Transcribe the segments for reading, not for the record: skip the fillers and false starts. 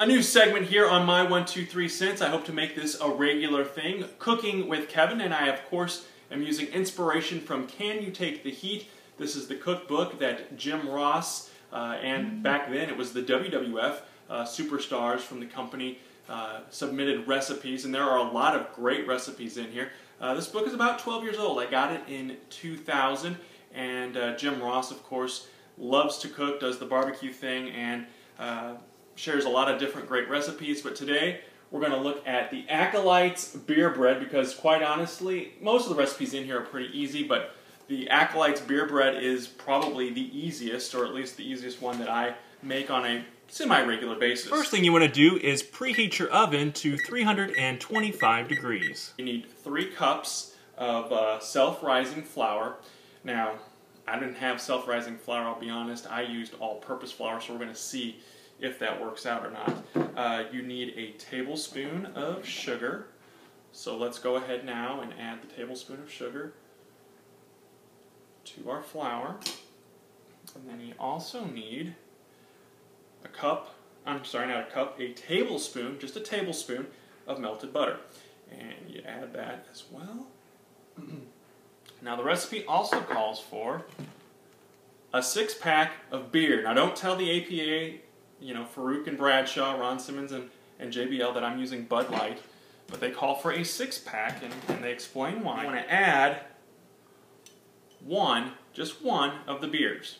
new segment here on My 1, 2, 3 Cents. I hope to make this a regular thing. Cooking with Kevin, and I, of course, am using inspiration from Can You Take the Heat? This is the cookbook that Jim Ross, and back then it was the WWF superstars from the company, submitted recipes, and there are a lot of great recipes in here. This book is about 12 years old. I got it in 2000, and Jim Ross, of course, loves to cook, does the barbecue thing, and shares a lot of different great recipes. But today we're going to look at the Acolytes Beer Bread, because quite honestly, most of the recipes in here are pretty easy, but the Acolytes Beer Bread is probably the easiest, or at least the easiest one that I make on a semi-regular basis. First thing you want to do is preheat your oven to 325 degrees. You need 3 cups of self-rising flour. Now, I didn't have self-rising flour, I'll be honest. I used all-purpose flour, so we're going to see if that works out or not. You need a tablespoon of sugar. So let's go ahead now and add the tablespoon of sugar to our flour. And then you also need a cup, I'm sorry, not a cup, a tablespoon, just a tablespoon of melted butter. And you add that as well. Now the recipe also calls for a 6-pack of beer. Now don't tell the APA, you know, Farouk and Bradshaw, Ron Simmons and JBL that I'm using Bud Light, but they call for a 6-pack, and they explain why. I want to add just one of the beers.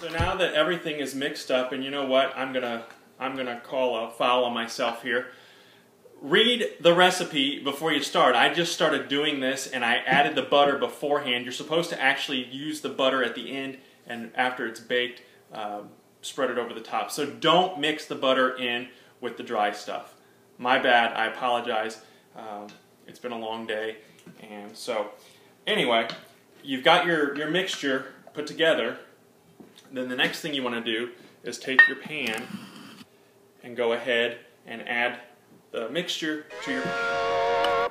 So now that everything is mixed up, and you know what, I'm gonna call a foul on myself here. Read the recipe before you start. I just started doing this and I added the butter beforehand. You're supposed to actually use the butter at the end, and after it's baked, spread it over the top. So don't mix the butter in with the dry stuff. My bad, I apologize. It's been a long day. And so, anyway, you've got your mixture put together. Then the next thing you want to do is take your pan and go ahead and add the mixture to your pan.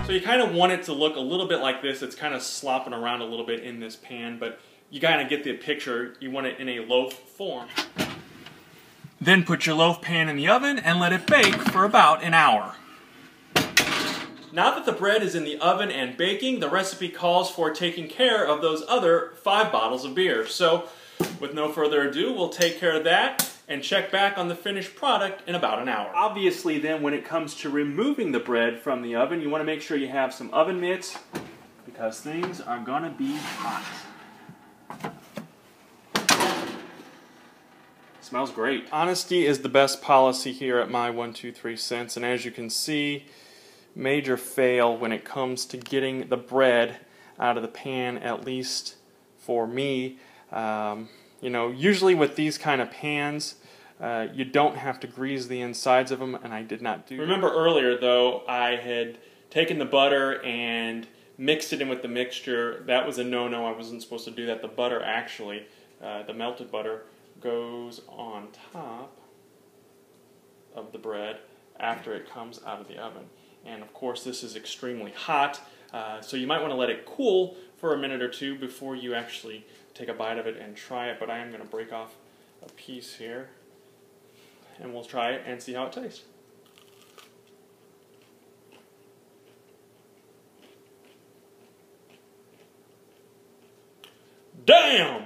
So you kind of want it to look a little bit like this. It's kind of slopping around a little bit in this pan, but you kind of get the picture. You want it in a loaf form. Then put your loaf pan in the oven and let it bake for about an hour. Now that the bread is in the oven and baking, the recipe calls for taking care of those other 5 bottles of beer. So, with no further ado, we'll take care of that and check back on the finished product in about an hour. Obviously then, when it comes to removing the bread from the oven, you want to make sure you have some oven mitts, because things are gonna be hot. Smells great. Honesty is the best policy here at My 1, 2, 3 Cents, and as you can see, major fail when it comes to getting the bread out of the pan, at least for me. You know, usually with these kind of pans, you don't have to grease the insides of them, and I did not do that. Remember earlier, though, I had taken the butter and mixed it in with the mixture. That was a no-no. I wasn't supposed to do that. The butter actually, the melted butter, goes on top of the bread after it comes out of the oven. And of course this is extremely hot, so you might want to let it cool for a minute or two before you actually take a bite of it and try it. But I am going to break off a piece here, and we'll try it and see how it tastes. Damn!